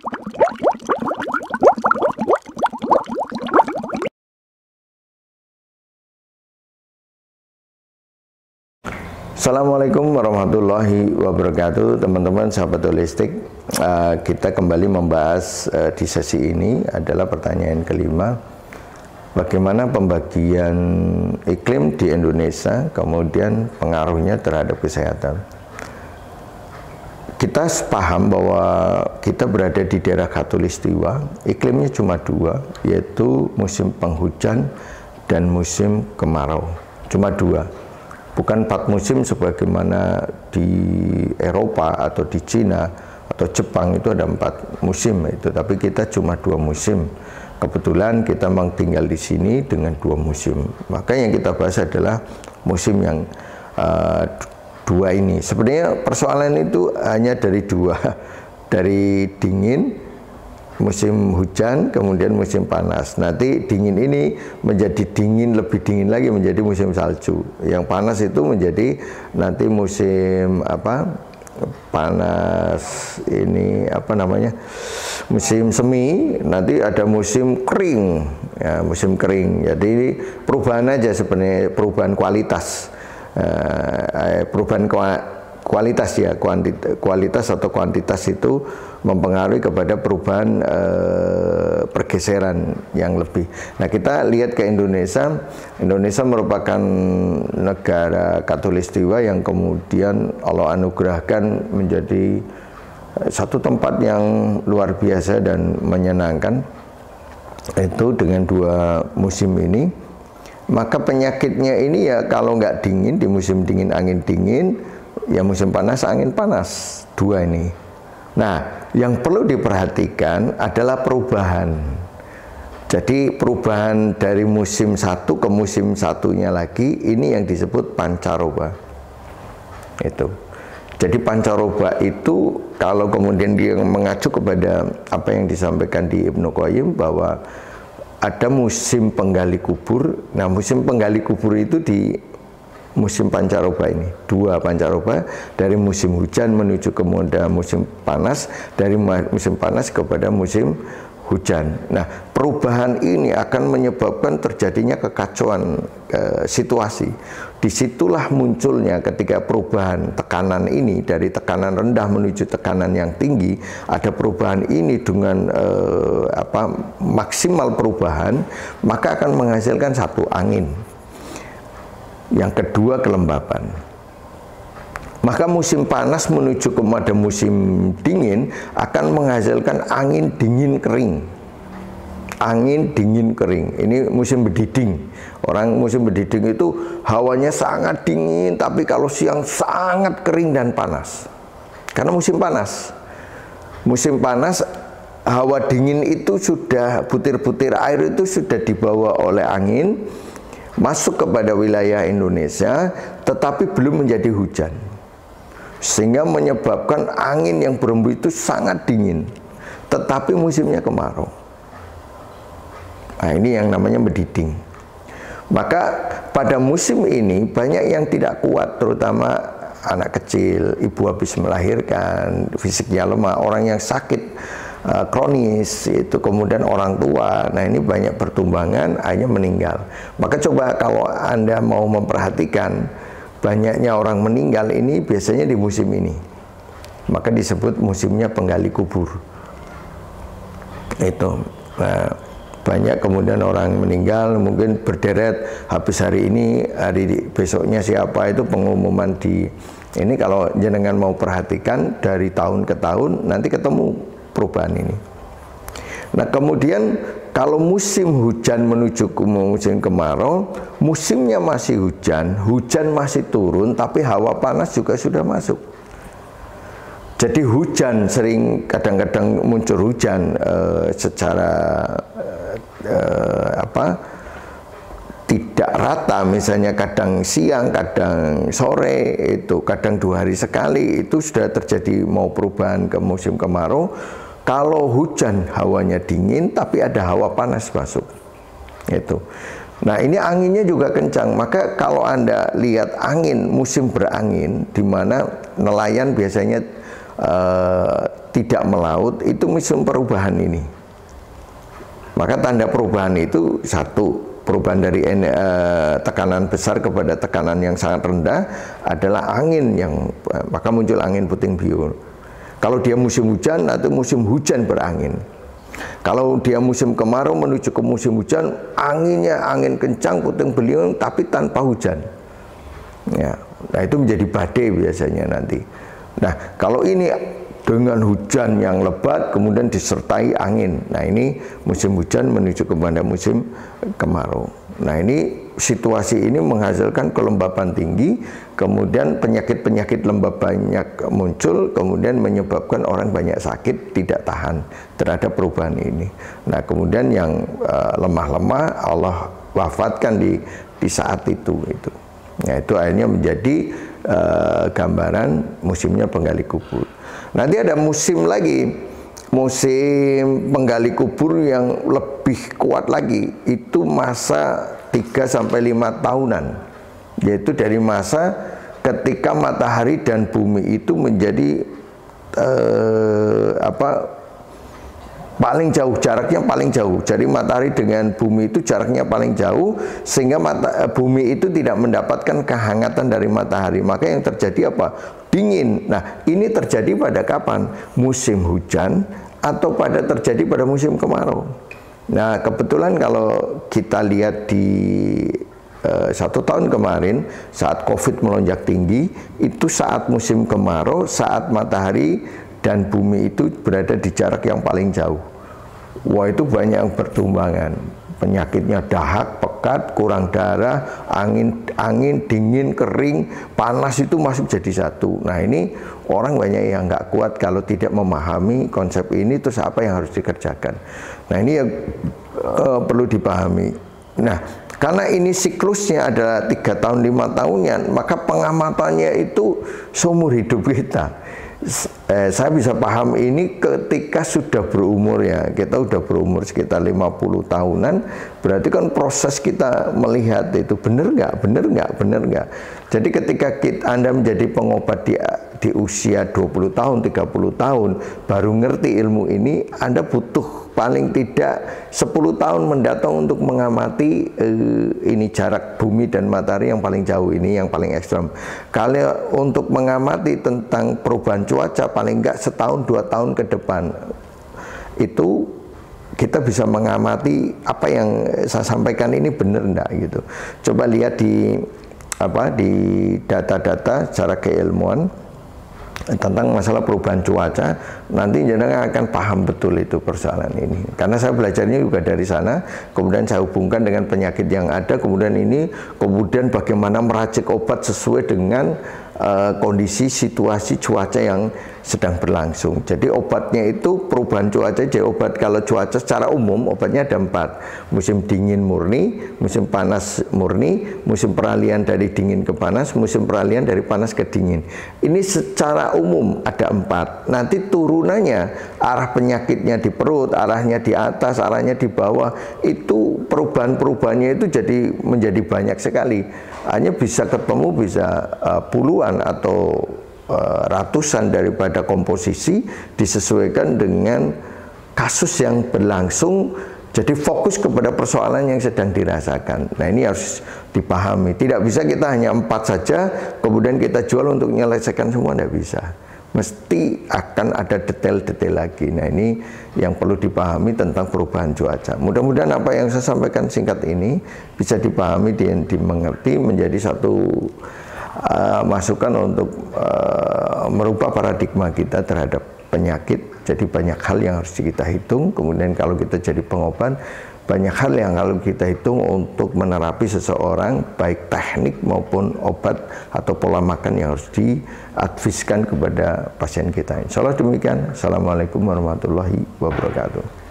Assalamualaikum warahmatullahi wabarakatuh, teman-teman sahabat holistik. Kita kembali membahas di sesi ini adalah pertanyaan kelima, bagaimana pembagian iklim di Indonesia, kemudian pengaruhnya terhadap kesehatan. Kita paham bahwa kita berada di daerah khatulistiwa, iklimnya cuma dua, yaitu musim penghujan dan musim kemarau, cuma dua. Bukan 4 musim sebagaimana di Eropa atau di Cina atau Jepang itu ada 4 musim itu, tapi kita cuma 2 musim. Kebetulan kita memang tinggal di sini dengan 2 musim. Maka yang kita bahas adalah musim yang dua ini. Sebenarnya persoalan itu hanya dari dua, dari dingin, musim hujan, kemudian musim panas. Nanti dingin ini menjadi dingin, lebih dingin lagi menjadi musim salju. Yang panas itu menjadi nanti musim panas ini musim semi, nanti ada musim kering, ya, musim kering. Jadi perubahan aja sebenarnya, perubahan kualitas, kualitas ya, kualitas atau kuantitas itu mempengaruhi kepada perubahan pergeseran yang lebih. Nah, kita lihat ke Indonesia. Indonesia merupakan negara khatulistiwa yang kemudian Allah anugerahkan menjadi satu tempat yang luar biasa dan menyenangkan, itu dengan 2 musim ini. Maka penyakitnya ini ya kalau nggak dingin, di musim dingin angin dingin, ya musim panas angin panas, 2 ini. Nah, yang perlu diperhatikan adalah perubahan. Jadi perubahan dari musim satu ke musim satunya lagi, ini yang disebut pancaroba. Itu. Jadi pancaroba itu kalau kemudian dia mengacu kepada apa yang disampaikan di Ibnu Qayyim bahwa ada musim penggali kubur. Nah, musim penggali kubur itu di musim pancaroba ini, 2 pancaroba, dari musim hujan menuju kemudian musim panas, dari musim panas kepada musim hujan. Nah, perubahan ini akan menyebabkan terjadinya kekacauan situasi. Disitulah munculnya ketika perubahan tekanan ini dari tekanan rendah menuju tekanan yang tinggi, ada perubahan ini dengan maksimal perubahan, maka akan menghasilkan satu angin. Yang kedua kelembapan. Maka musim panas menuju kepada musim dingin akan menghasilkan angin dingin kering. Angin dingin kering. Ini musim berdiding. Orang musim berdiding itu hawanya sangat dingin, tapi kalau siang sangat kering dan panas. Karena musim panas. Musim panas, hawa dingin itu sudah, butir-butir air itu sudah dibawa oleh angin masuk kepada wilayah Indonesia, tetapi belum menjadi hujan, sehingga menyebabkan angin yang berembus itu sangat dingin, tetapi musimnya kemarau. Nah, ini yang namanya mendiding. Maka pada musim ini banyak yang tidak kuat, terutama anak kecil, ibu habis melahirkan, fisiknya lemah, orang yang sakit kronis, itu kemudian orang tua. Nah, ini banyak pertumbangan, akhirnya meninggal. Maka coba kalau Anda mau memperhatikan, banyaknya orang meninggal ini biasanya di musim ini. Maka disebut musimnya penggali kubur. Itu. Nah, banyak kemudian orang meninggal, mungkin berderet, habis hari ini, hari besoknya siapa, itu pengumuman di ini. Kalau jenengan mau perhatikan dari tahun ke tahun, nanti ketemu perubahan ini. Nah, kemudian kalau musim hujan menuju ke musim kemarau, musimnya masih hujan, hujan masih turun, tapi hawa panas juga sudah masuk. Jadi hujan sering, kadang-kadang muncul hujan secara tidak rata, misalnya kadang siang, kadang sore, itu kadang 2 hari sekali, itu sudah terjadi mau perubahan ke musim kemarau. Kalau hujan hawanya dingin, tapi ada hawa panas masuk. Itu. Nah, ini anginnya juga kencang. Maka kalau Anda lihat angin, musim berangin, di mana nelayan biasanya tidak melaut, itu musim perubahan ini. Maka tanda perubahan itu satu, perubahan dari tekanan besar kepada tekanan yang sangat rendah adalah angin yang, maka muncul angin puting beliung. Kalau dia musim hujan atau musim hujan berangin. Kalau dia musim kemarau menuju ke musim hujan, anginnya angin kencang puting beliung tapi tanpa hujan. Ya, nah itu menjadi badai biasanya nanti. Nah, kalau ini dengan hujan yang lebat kemudian disertai angin. Nah, ini musim hujan menuju kepada musim kemarau. Nah, ini situasi ini menghasilkan kelembapan tinggi, kemudian penyakit-penyakit lembab banyak muncul, kemudian menyebabkan orang banyak sakit, tidak tahan terhadap perubahan ini. Nah, kemudian yang lemah-lemah Allah wafatkan di saat itu. Nah, itu akhirnya menjadi gambaran musimnya penggali kubur. Nanti ada musim lagi, musim penggali kubur yang lebih kuat lagi, itu masa 3-5 tahunan, yaitu dari masa ketika matahari dan bumi itu menjadi paling jauh, jaraknya paling jauh. Jadi matahari dengan bumi itu jaraknya paling jauh, sehingga bumi itu tidak mendapatkan kehangatan dari matahari. Maka yang terjadi apa? Dingin. Nah, ini terjadi pada kapan? Musim hujan atau terjadi pada musim kemarau. Nah, kebetulan kalau kita lihat di 1 tahun kemarin saat COVID melonjak tinggi, itu saat musim kemarau, saat matahari dan bumi itu berada di jarak yang paling jauh. Wah, itu banyak yang bertumbangan. Penyakitnya dahak, pekat, kurang darah, angin, dingin, kering, panas itu masuk jadi satu. Nah, ini orang banyak yang nggak kuat kalau tidak memahami konsep ini, terus apa yang harus dikerjakan. Nah, ini yang perlu dipahami. Nah, karena ini siklusnya adalah 3 tahun 5 tahunan, maka pengamatannya itu seumur hidup kita. Saya bisa paham ini ketika sudah berumur, ya, kita sudah berumur sekitar 50 tahunan, berarti kan proses kita melihat itu benar nggak. Jadi ketika Anda menjadi pengobat di usia 20 tahun, 30 tahun, baru ngerti ilmu ini, Anda butuh paling tidak 10 tahun mendatang untuk mengamati ini jarak bumi dan matahari yang paling jauh ini, yang paling ekstrem. Kalau untuk mengamati tentang perubahan cuaca, paling enggak 1-2 tahun ke depan, itu kita bisa mengamati apa yang saya sampaikan ini benar enggak gitu. Coba lihat di data-data secara keilmuan tentang masalah perubahan cuaca, nanti jenengan akan paham betul itu persoalan ini. Karena saya belajarnya juga dari sana, kemudian saya hubungkan dengan penyakit yang ada, kemudian bagaimana meracik obat sesuai dengan kondisi situasi cuaca yang sedang berlangsung. Jadi obatnya itu perubahan cuaca. Jadi obat, kalau cuaca secara umum obatnya ada 4: musim dingin murni, musim panas murni, musim peralihan dari dingin ke panas, musim peralihan dari panas ke dingin. Ini secara umum ada 4. Nanti turunannya, arah penyakitnya di perut, arahnya di atas, arahnya di bawah, itu perubahan-perubahannya itu menjadi banyak sekali. Hanya bisa ketemu bisa puluhan atau ratusan daripada komposisi, disesuaikan dengan kasus yang berlangsung. Jadi fokus kepada persoalan yang sedang dirasakan. Nah, ini harus dipahami. Tidak bisa kita hanya 4 saja kemudian kita jual untuk menyelesaikan semua, tidak bisa. Mesti akan ada detail-detail lagi. Nah, ini yang perlu dipahami tentang perubahan cuaca. Mudah-mudahan apa yang saya sampaikan singkat ini bisa dipahami dan dimengerti, menjadi satu masukan untuk merubah paradigma kita terhadap penyakit. Jadi banyak hal yang harus kita hitung. Kemudian kalau kita jadi pengobat, banyak hal yang kalau kita hitung untuk menerapi seseorang, baik teknik maupun obat atau pola makan yang harus diadviskan kepada pasien kita. Insya Allah demikian. Assalamualaikum warahmatullahi wabarakatuh.